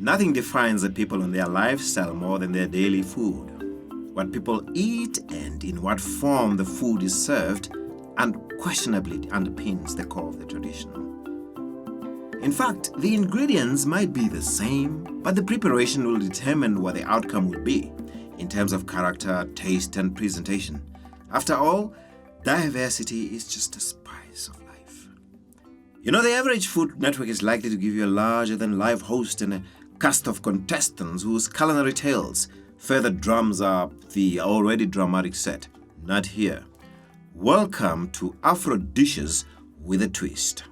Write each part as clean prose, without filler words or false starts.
Nothing defines the people and their lifestyle more than their daily food. What people eat and in what form the food is served unquestionably underpins the core of the tradition. In fact, the ingredients might be the same, but the preparation will determine what the outcome will be in terms of character, taste, and presentation. After all, diversity is just a spice of life. You know, the average food network is likely to give you a larger-than-life host and a cast of contestants whose culinary tales further drums up the already dramatic set. Not here. Welcome to Afrodishes with a twist.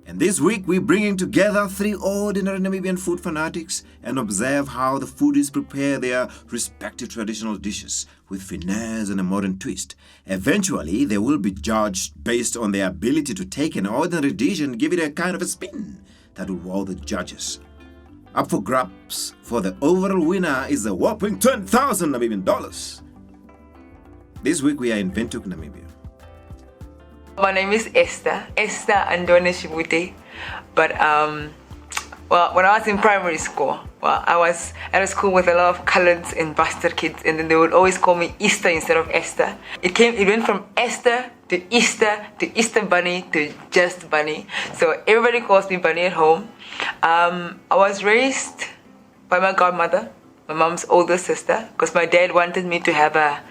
And this week we're bringing together three ordinary Namibian food fanatics and observe how the foodies prepare their respective traditional dishes with finesse and a modern twist. Eventually, they will be judged based on their ability to take an ordinary dish and give it a kind of a spin that will wow the judges. Up for grabs for the overall winner is a whopping 10,000 Namibian dollars. This week we are in Windhoek, Namibia. My name is Esther Andone Shibute. But when I was in primary school, I was at a school with a lot of coloureds and bastard kids, and then they would always call me Easter instead of Esther. It went from Esther to Easter Bunny to just Bunny. So everybody calls me Bunny at home. I was raised by my godmother, my mom's older sister, because my dad wanted me to have a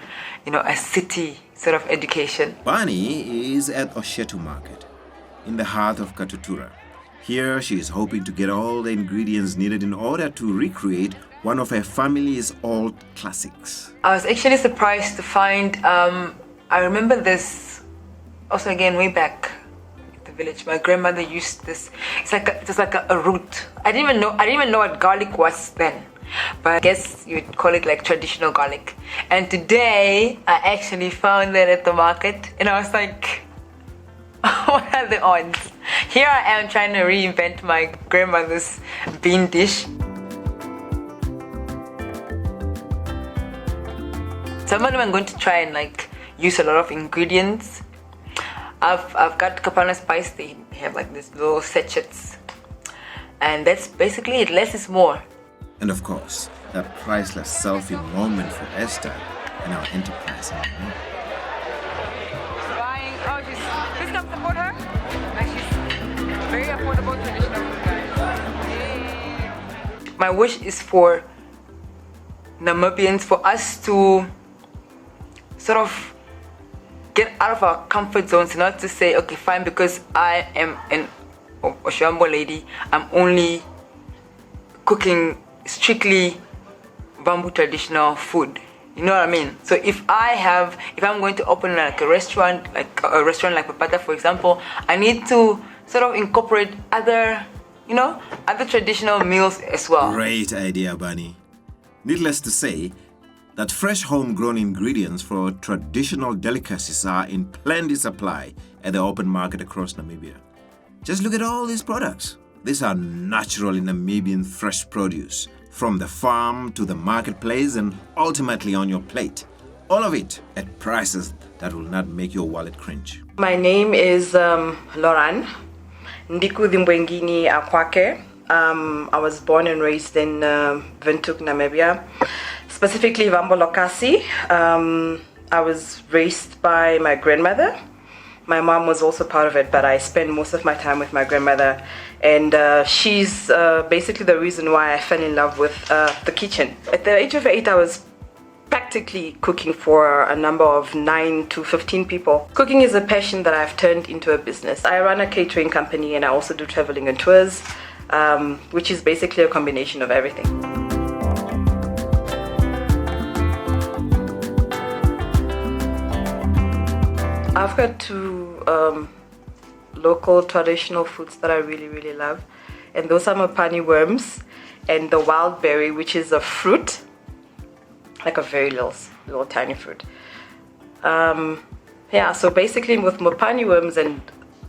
city sort of education. Bunny is at Oshetu Market, in the heart of Katutura. Here she is hoping to get all the ingredients needed in order to recreate one of her family's old classics. I was actually surprised to find, I remember this, also again way back at the village, my grandmother used this, it's like a root. I didn't even know what garlic was then. But I guess you'd call it like traditional garlic. And today, I actually found that at the market, and I was like, what are the odds? Here I am trying to reinvent my grandmother's bean dish. So I'm going to try and use a lot of ingredients. I've got Kapana spice. They have these little sachets, and that's basically it. Less is more. And of course, that priceless selfie moment for Esther and our enterprise. Please come support her. She's very affordable traditional food, guys. My wish is for Namibians, for us to sort of get out of our comfort zones, not to say, okay, fine, because I am an Oshambo lady, I'm only cooking strictly bamboo traditional food. You know what I mean? So if I'm going to open a restaurant like Papata, for example, I need to sort of incorporate other traditional meals as well. Great idea, Bunny. Needless to say, that fresh homegrown ingredients for traditional delicacies are in plenty supply at the open market across Namibia. Just look at all these products. These are naturally Namibian fresh produce, from the farm to the marketplace and ultimately on your plate. All of it at prices that will not make your wallet cringe. My name is Loran Ndiku Dimbwengini Akwake. I was born and raised in Windhoek, Namibia, specifically Vambo Lokasi. I was raised by my grandmother. My mom was also part of it, but I spent most of my time with my grandmother, and she's basically the reason why I fell in love with the kitchen. At the age of 8, I was practically cooking for a number of 9 to 15 people. Cooking is a passion that I've turned into a business. I run a catering company, and I also do traveling and tours, which is basically a combination of everything. I've got two local traditional foods that I really, really love, and those are mopani worms and the wild berry, which is a fruit, like a very little tiny fruit. So basically with mopani worms and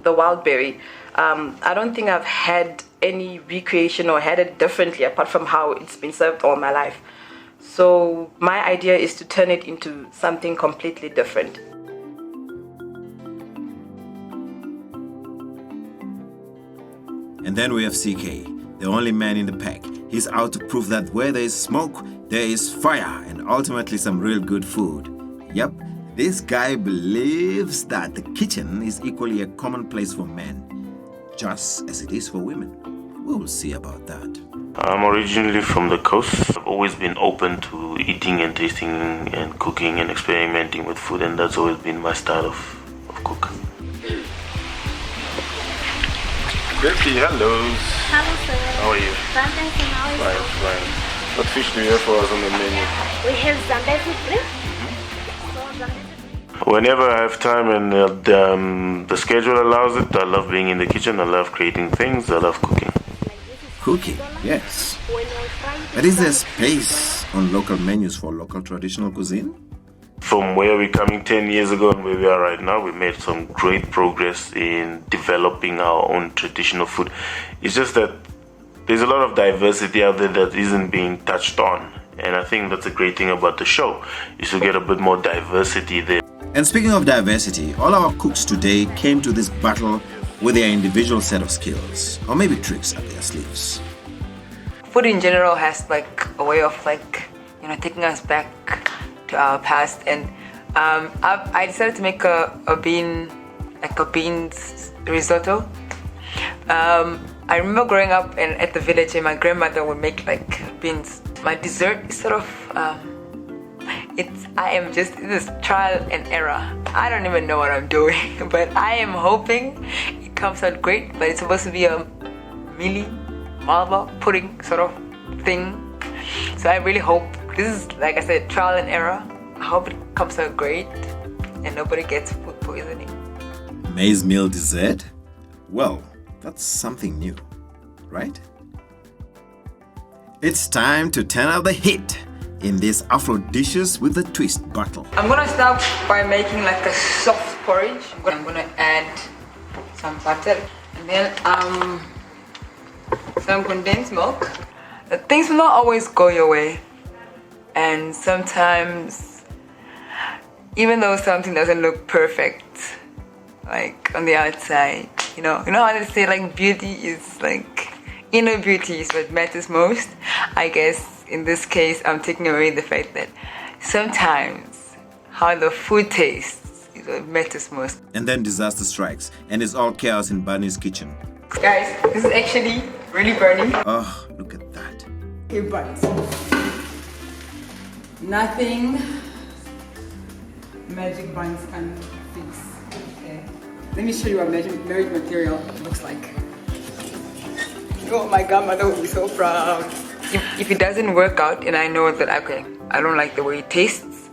the wild berry, I don't think I've had any recreation or had it differently apart from how it's been served all my life. So my idea is to turn it into something completely different. And then we have CK, the only man in the pack. He's out to prove that where there is smoke, there is fire and ultimately some real good food. Yep, this guy believes that the kitchen is equally a common place for men, just as it is for women. We'll see about that. I'm originally from the coast. I've always been open to eating and tasting and cooking and experimenting with food, and that's always been my style of cook. Becky, hello. Hello, sir. How are you? Fine, thanks, and how are you? Fine, fine. What fish do you have for us on the menu? We have Zambezi shrimp. So Zambezi. Whenever I have time and the schedule allows it, I love being in the kitchen. I love creating things. I love cooking. Cooking, yes. When we fry it, But is there space on local menus for local traditional cuisine? From where we're coming 10 years ago and where we are right now, we made some great progress in developing our own traditional food. It's just that there's a lot of diversity out there that isn't being touched on. And I think that's a great thing about the show, is to get a bit more diversity there. And speaking of diversity, all our cooks today came to this battle with their individual set of skills, or maybe tricks up their sleeves. Food in general has like a way of taking us back to our past, and I decided to make a beans risotto. I remember growing up at the village, and my grandmother would make beans. My dessert is sort of this trial and error. I don't even know what I'm doing, but I am hoping it comes out great. But it's supposed to be a mealy malva pudding sort of thing. So I really hope this is, like I said, trial and error. I hope it comes out great and nobody gets food poisoning. Maize meal dessert? Well, that's something new, right? It's time to turn out the heat in this Afrodishes with a twist battle. I'm gonna start by making a soft porridge. I'm gonna add some butter and then some condensed milk. Things will not always go your way, and sometimes, even though something doesn't look perfect, on the outside, you know how they say beauty is inner beauty is what matters most. I guess in this case, I'm taking away the fact that sometimes how the food tastes is what matters most. And then disaster strikes, and it's all chaos in Barney's kitchen. Guys, this is actually really burning. Oh, look at that. Okay, but nothing magic buns can fix. Okay. Let me show you what marriage material looks like. Oh my god, mother will be so proud. If it doesn't work out and I know that, okay, I don't like the way it tastes,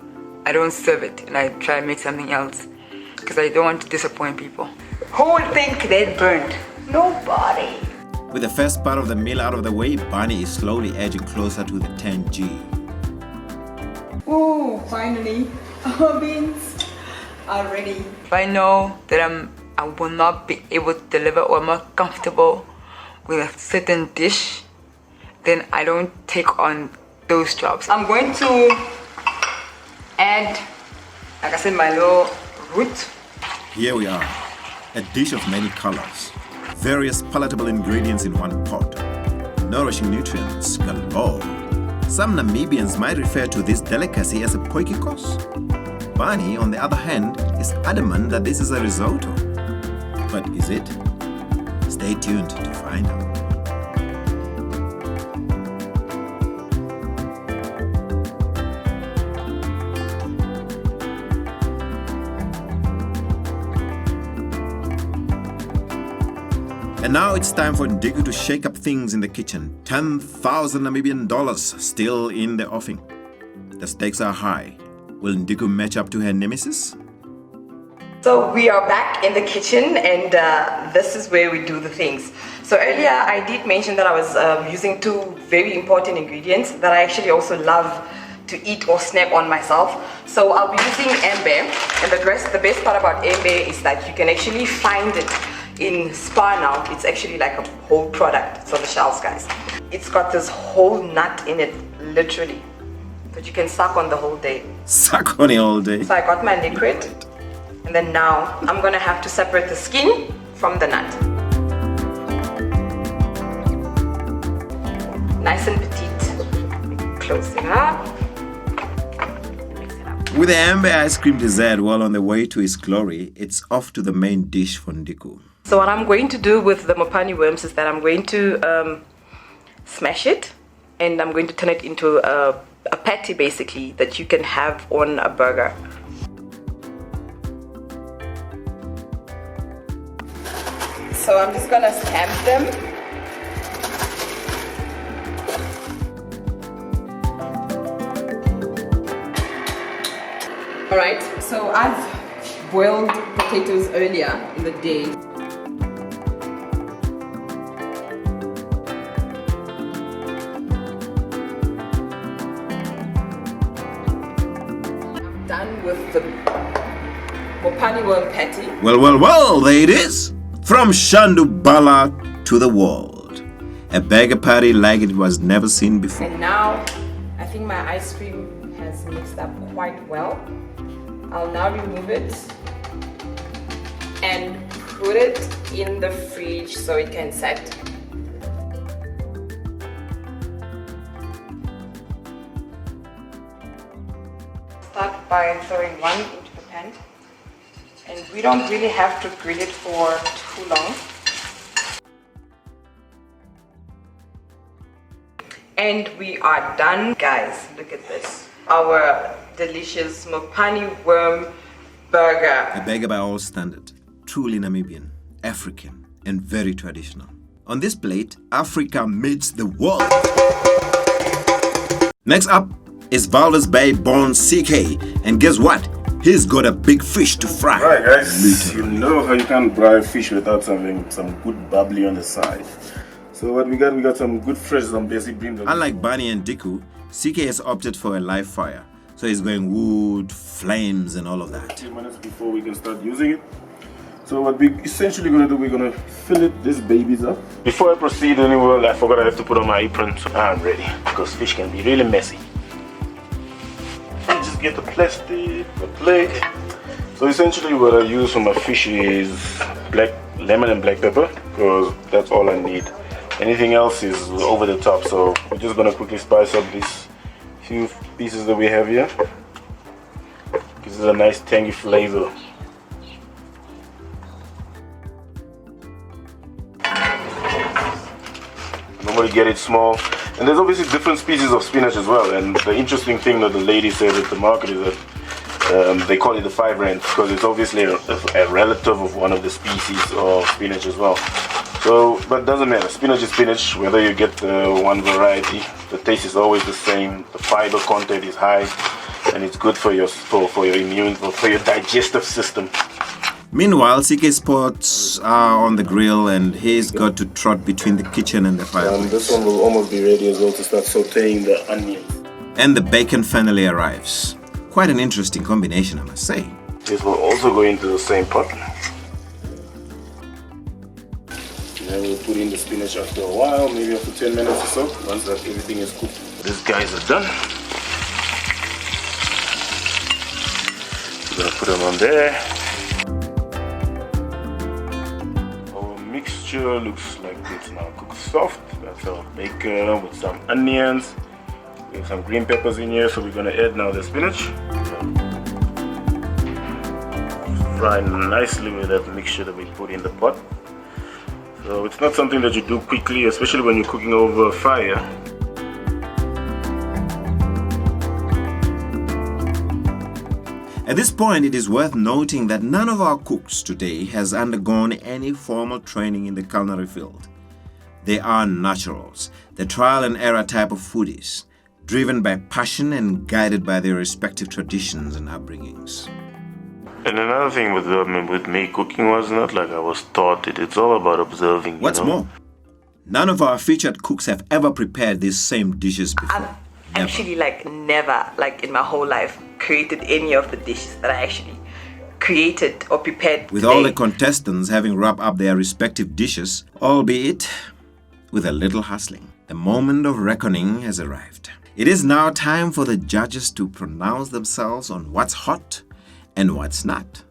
I don't serve it and I try to make something else because I don't want to disappoint people. Who would think that burned? Nobody. With the first part of the meal out of the way, Barney is slowly edging closer to the 10G. Oh, finally, our beans are ready. If I know that I will not be able to deliver or I'm not comfortable with a certain dish, then I don't take on those jobs. I'm going to add, like I said, my little root. Here we are, a dish of many colors, various palatable ingredients in one pot, nourishing nutrients galore. Some Namibians might refer to this delicacy as a poikikos. Barney, on the other hand, is adamant that this is a risotto. But is it? Stay tuned to find out. And now it's time for Ndiku to shake up things in the kitchen. 10,000 Namibian dollars still in the offing. The stakes are high. Will Ndiku match up to her nemesis? So we are back in the kitchen, and this is where we do the things. So earlier I did mention that I was using two very important ingredients that I actually also love to eat or snack on myself. So I'll be using embe, and the best part about embe is that you can actually find it in Spar now. It's actually like a whole product. So the shells, guys. It's got this whole nut in it, literally, that you can suck on the whole day. Suck on it all day. So I got my liquid, and then now I'm gonna have to separate the skin from the nut. nice and petite. Close it up. Mix it up. With the amber ice cream dessert well on the way to its glory, it's off to the main dish for Ndiku. So what I'm going to do with the mopani worms is that I'm going to smash it, and I'm going to turn it into a patty basically that you can have on a burger. So I'm just gonna stamp them. Alright, so I've boiled potatoes earlier in the day. I'm done with the mopani worm patty. Well, there it is. From Shandubala to the world. A burger patty like it was never seen before. And now, I think my ice cream has mixed up quite well. I'll now remove it and put it in the fridge so it can set. Start by throwing one into the pan. And we don't really have to grill it for too long. And we are done. Guys, look at this. Our delicious mopani worm burger. A burger by all standard. Truly Namibian, African, and very traditional. On this plate, Africa meets the world. Next up is Valdez Bay born CK. And guess what? He's got a big fish to fry. Alright guys, you know how you can't fry fish without having some good bubbly on the side. So what we got some good fresh Zambezi bream. Unlike Barney and Diku, CK has opted for a live fire. So he's going wood, flames and all of that. 2 minutes before we can start using it. So what we're essentially going to do, we're going to fillet these babies up. Before I proceed anywhere, I forgot I have to put on my apron, so I'm ready. Because fish can be really messy. Just get the plastic, the plate. So essentially what I use for my fish is black lemon and black pepper, because that's all I need. Anything else is over the top, so we're just gonna quickly spice up these few pieces that we have here. Gives it a nice tangy flavor. Normally get it small. And there's obviously different species of spinach as well. And the interesting thing that the lady said at the market is that they call it the 5 rand because it's obviously a relative of one of the species of spinach as well. So, but it doesn't matter. Spinach is spinach, whether you get one variety. The taste is always the same. The fiber content is high, and it's good for your digestive system. Meanwhile, CK's pots are on the grill and he's got to trot between the kitchen and the fireplace. This one will almost be ready as well to start sauteing the onions. And the bacon finally arrives. Quite an interesting combination, I must say. This will also go into the same pot. Then we'll put in the spinach after a while, maybe after 10 minutes or so, once that everything is cooked. These guys are done. We're gonna put them on there. Mixture looks like it's now cooked soft. That's our bacon with some onions. We have some green peppers in here, so we're gonna add now the spinach. Fry nicely with that mixture that we put in the pot. So it's not something that you do quickly, especially when you're cooking over a fire. At this point, it is worth noting that none of our cooks today has undergone any formal training in the culinary field. They are naturals, the trial and error type of foodies, driven by passion and guided by their respective traditions and upbringings. And another thing with me, cooking was not like I was taught it. It's all about observing. What's more, none of our featured cooks have ever prepared these same dishes before. Actually never in my whole life created any of the dishes that I actually created or prepared with today. all the contestants having wrapped up their respective dishes, albeit with a little hustling. The moment of reckoning has arrived. It is now time for the judges to pronounce themselves on what's hot and what's not,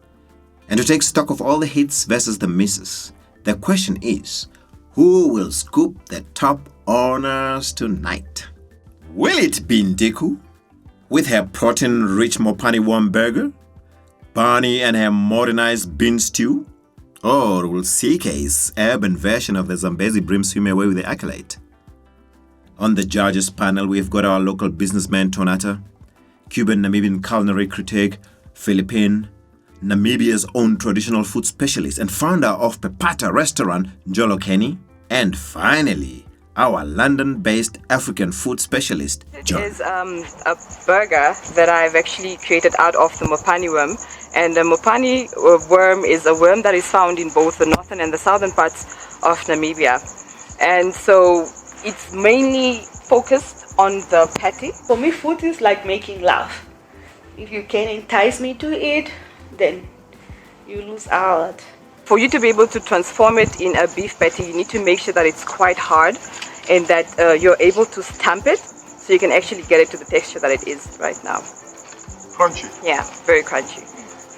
and to take stock of all the hits versus the misses. The question is, who will scoop the top honors tonight. Will it be Ndiku with her protein-rich Mopani warm burger, Barney and her modernized bean stew, or will CK's urban version of the Zambezi Brim swim away with the accolade? On the judges panel, we've got our local businessman Tonata, Cuban Namibian culinary critic Philippine, Namibia's own traditional food specialist and founder of Pepata restaurant Njolo Kenny, and finally, our London-based African food specialist, John. It is a burger that I've actually created out of the Mopani worm. And the Mopani worm is a worm that is found in both the northern and the southern parts of Namibia. And so it's mainly focused on the patty. For me, food is like making love. If you can entice me to it, then you lose out. For you to be able to transform it in a beef patty, you need to make sure that it's quite hard and that you're able to stamp it so you can actually get it to the texture that it is right now. Crunchy. Yeah, very crunchy.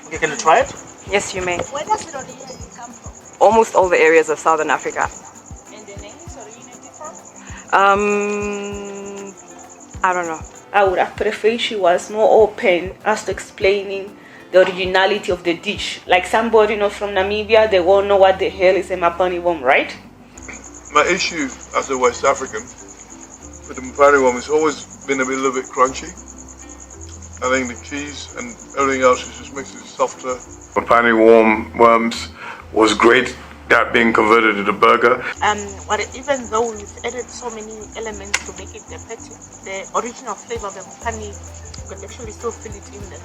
Okay, can you try it? Yes, you may. Where does it originally come from? Almost all the areas of Southern Africa. And the name is originated from? I don't know. I would have preferred she was more open as to explaining the originality of the dish. Like somebody, from Namibia, they won't know what the hell is a Mopani worm, right? My issue as a West African with the Mopani worm has always been a little bit crunchy. I think the cheese and everything else just makes it softer. Mopani worms was great. That being converted to the burger. Even though we've added so many elements to make it the patty, the original flavor of the Mopani, you can actually still feel it in there.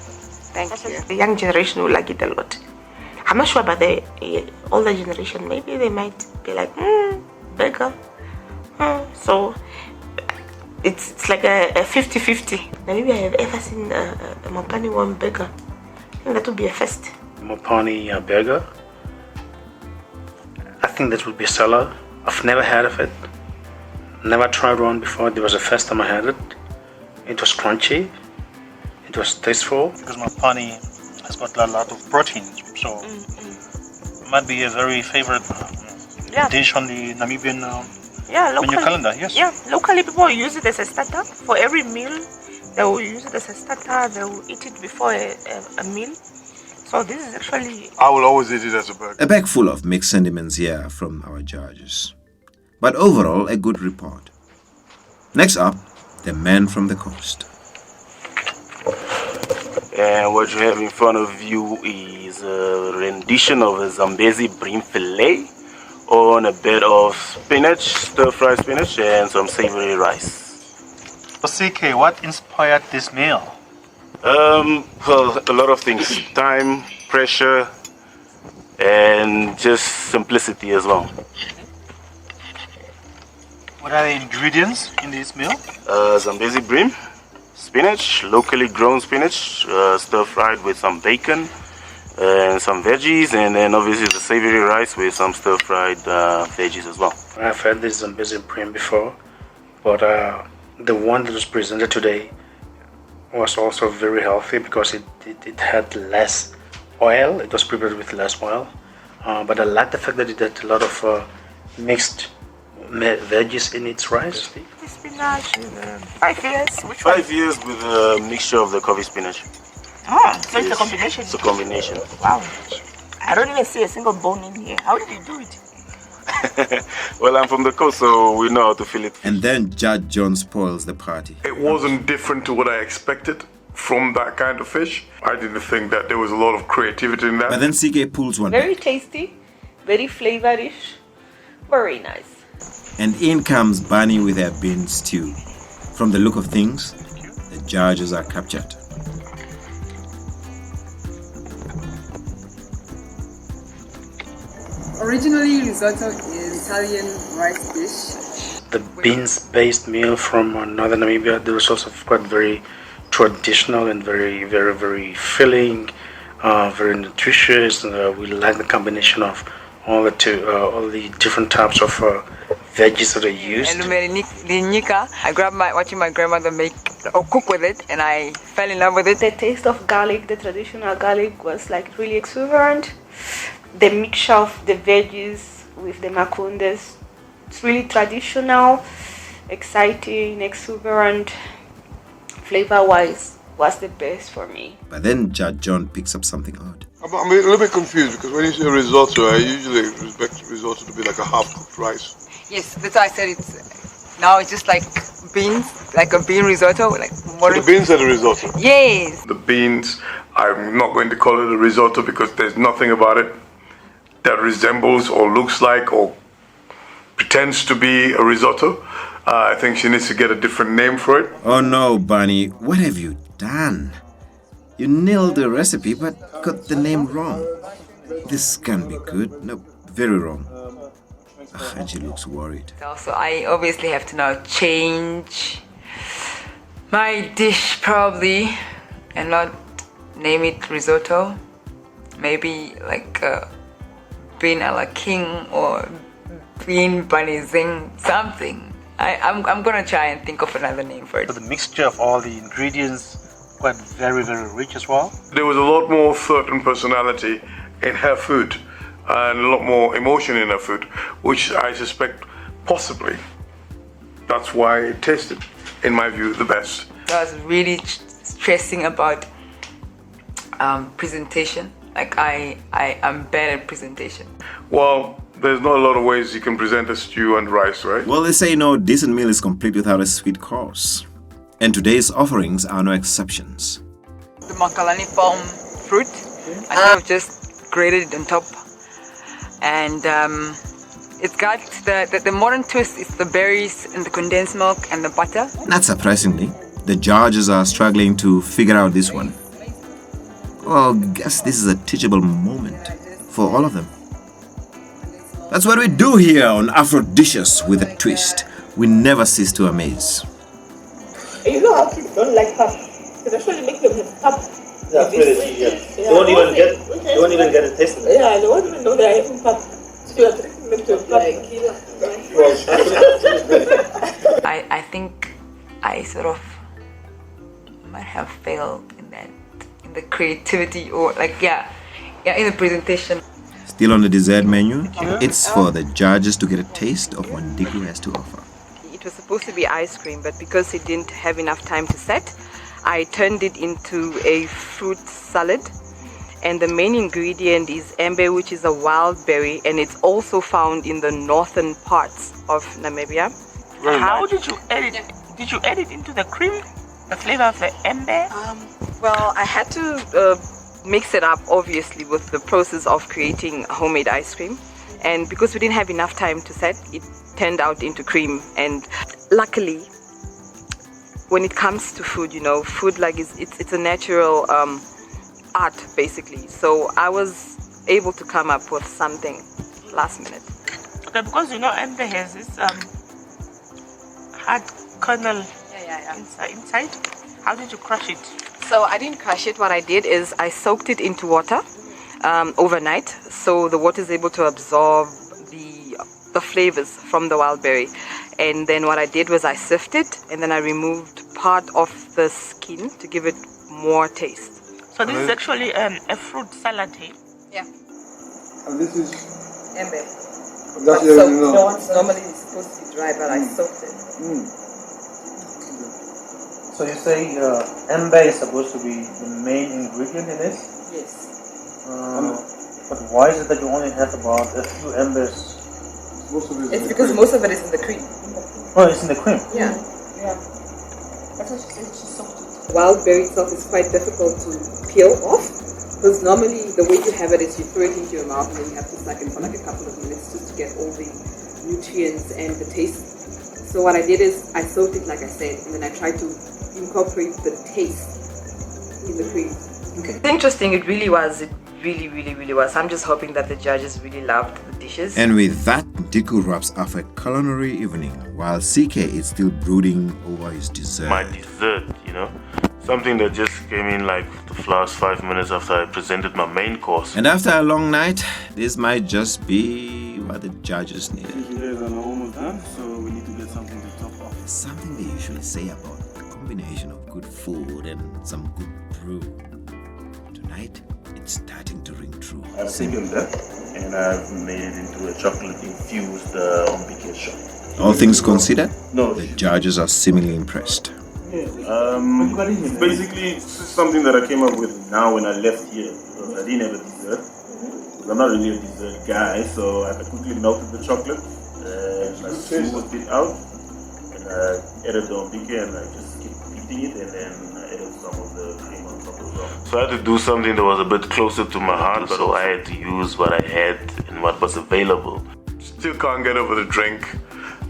Thank you. The young generation will like it a lot. I'm not sure about the older generation. Maybe they might be like, burger. So it's like a 50-50. Maybe I have ever seen a Mopani worm burger. I think that would be a first. Mopani burger. I think that would be a seller. I've never heard of it. Never tried one before. It was the first time I had it. It was crunchy. It was tasteful. Because Mopani has got a lot of protein, so it might be a very favorite dish on the Namibian menu calendar. Yes. Yeah, locally people use it as a starter. For every meal, they will use it as a starter. They will eat it before a meal. So this is actually... I will always eat it as a burger. A bag full of mixed sentiments here from our judges. But overall, a good report. Next up, the man from the coast. And what you have in front of you is a rendition of a Zambezi bream fillet on a bed of spinach, stir-fried spinach, and some savory rice. So CK, what inspired this meal? Well, a lot of things. Time, pressure, and just simplicity as well. What are the ingredients in this meal? Zambezi bream, spinach, locally grown spinach, stir-fried with some bacon and some veggies, and then obviously the savory rice with some stir-fried veggies as well. I've had this Zambezi bream before, but the one that was presented today was also very healthy because it had less oil. It was prepared with less oil, but I like the fact that it had a lot of mixed veggies in its rice. The spinach, 5 years. Which 5 years with a mixture of the coffee spinach. So it's a combination. It's a combination. Wow. I don't even see a single bone in here. How did you do it? Well, I'm from the coast, so we know how to feel it. And then Judge John spoils the party. It wasn't different to what I expected from that kind of fish. I didn't think that there was a lot of creativity in that. But then CK pulls one Very back. tasty, very flavorish, very nice. And in comes Barney with her bean stew. From the look of things, the judges are captured. Originally, risotto is Italian rice dish. The beans-based meal from northern Namibia, the was also quite very traditional and very, very, very filling, very nutritious. We like the combination of all the different types of veggies that are used. And I grabbed watching my grandmother make or cook with it, and I fell in love with it. The taste of garlic, the traditional garlic, was like really exuberant. The mixture of the veggies with the makundas, it's really traditional. exciting, exuberant, flavor-wise was the best for me. But then Judge John picks up something odd. I'm a little bit confused because when you say risotto, I usually expect risotto to be like a half-cooked rice. Yes, that's why I said it's just like beans, like a bean risotto. Like So the beans are the risotto? Yes. The beans, I'm not going to call it a risotto because there's nothing about it that resembles or looks like or pretends to be a risotto. I think she needs to get a different name for it. Oh no, Bunny, what have you done? You nailed the recipe but got the name wrong. This can't be good. No, very wrong. And she looks worried. So I obviously have to now change my dish probably and not name it risotto. Maybe like bean a la king or bean banizing, something. I'm gonna try and think of another name for it. So the mixture of all the ingredients quite very, very rich as well. There was a lot more thought and personality in her food and a lot more emotion in her food, which I suspect possibly that's why it tasted, in my view, the best. I was really stressing about presentation. Like I am bad at presentation. Well, there's not a lot of ways you can present a stew and rice, right? Well, they say no decent meal is complete without a sweet course. And today's offerings are no exceptions. The makalani palm fruit, I just grated it on top. And it's got the modern twist is the berries and the condensed milk and the butter. Not surprisingly, the judges are struggling to figure out this one. Well, I guess this is a teachable moment for all of them. That's what we do here on Afrodishes with a twist. We never cease to amaze. You know how kids don't like pap? It actually makes them have pap. Yeah, they won't even get a taste of it. Yeah, they won't even know they're having pap. So you are treating them to a pap. I think I sort of might have failed in the creativity or in the presentation. Still on the dessert menu, it's for the judges to get a taste of what Ndiku has to offer. It was supposed to be ice cream, but because it didn't have enough time to set, I turned it into a fruit salad. And the main ingredient is embe, which is a wild berry, and it's also found in the northern parts of Namibia. How did you add it? Did you add it into the cream? The flavor of the embe? Well, I had to mix it up, obviously, with the process of creating homemade ice cream. And because we didn't have enough time to set, it turned out into cream. And luckily, when it comes to food, food it's a natural art, basically. So I was able to come up with something last minute. Okay, because embe has this hard kernel inside. How did you crush it? So I didn't crush it. What I did is I soaked it into water overnight, so the water is able to absorb the flavors from the wild berry. And then what I did was I sifted, and then I removed part of the skin to give it more taste. So this is actually a fruit salad, eh? Yeah. And this is embe. Normally it's supposed to be dry, but I soaked it. So you say embe is supposed to be the main ingredient in this? Yes. But why is it that you only have about a few embers? It's because most of it is in the cream. Oh, it's in the cream? Yeah. That's what she said, she soaked it. Wild berry itself is quite difficult to peel off, because normally the way you have it is you throw it into your mouth and then you have to suck it for like a couple of minutes just to get all the nutrients and the taste. So what I did is I soaked it, like I said, and then I tried to incorporate the taste in the cream. Okay. It's interesting, it really was. It really, really, really was. I'm just hoping that the judges really loved the dishes. And with that, Ndiku wraps up a culinary evening, while CK is still brooding over his dessert. My dessert, something that just came in like the last 5 minutes after I presented my main course. And after a long night, this might just be what the judges needed. You guys are almost done, so we need to get something to top off. There's something they usually say about the combination of good food and some good brew. Tonight, it's starting to ring true. I've taken that and I've made it into a chocolate infused ombike shot. All things considered, the judges are seemingly impressed. Basically, this is something that I came up with now when I left here, because I didn't have a dessert. I'm not really a dessert guy, so I quickly melted the chocolate, and I smoothed it out, and I added the ombike, and I just kept beating it, and then I added some of the cream on top as well. So I had to do something that was a bit closer to my heart, so I had to use what I had and what was available. Still can't get over the drink,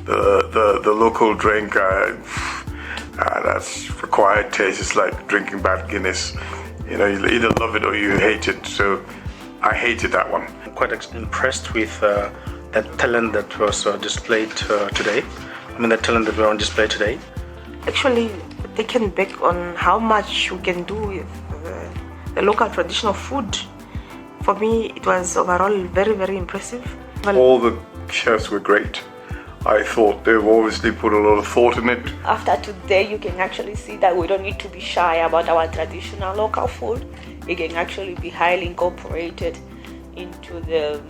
the local drink. That's required taste. It's like drinking bad Guinness. You know, you either love it or you hate it. So I hated that one. I'm quite impressed with that talent that was displayed today. The talent that were on display today. Actually, taken back on how much we can do with the local traditional food. For me, it was overall very, very impressive. All the chefs were great. I thought they've obviously put a lot of thought in it. After today, you can actually see that we don't need to be shy about our traditional local food. It can actually be highly incorporated into the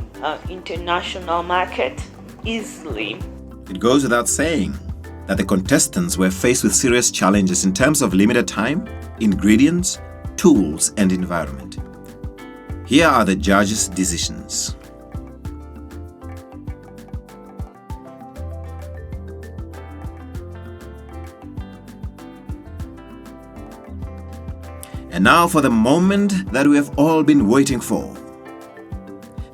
international market easily. It goes without saying that the contestants were faced with serious challenges in terms of limited time, ingredients, tools, and environment. Here are the judges' decisions. And now for the moment that we have all been waiting for.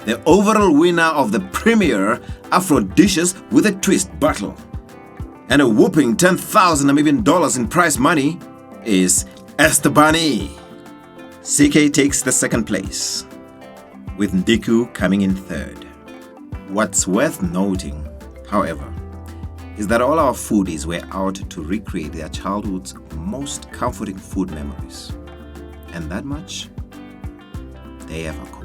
The overall winner of the premier Afrodishes with a twist battle and a whopping 10,000 Namibian dollars in prize money is Estabani. CK takes the second place, with Ndiku coming in third. What's worth noting, however, is that all our foodies were out to recreate their childhood's most comforting food memories. And that much they have accomplished.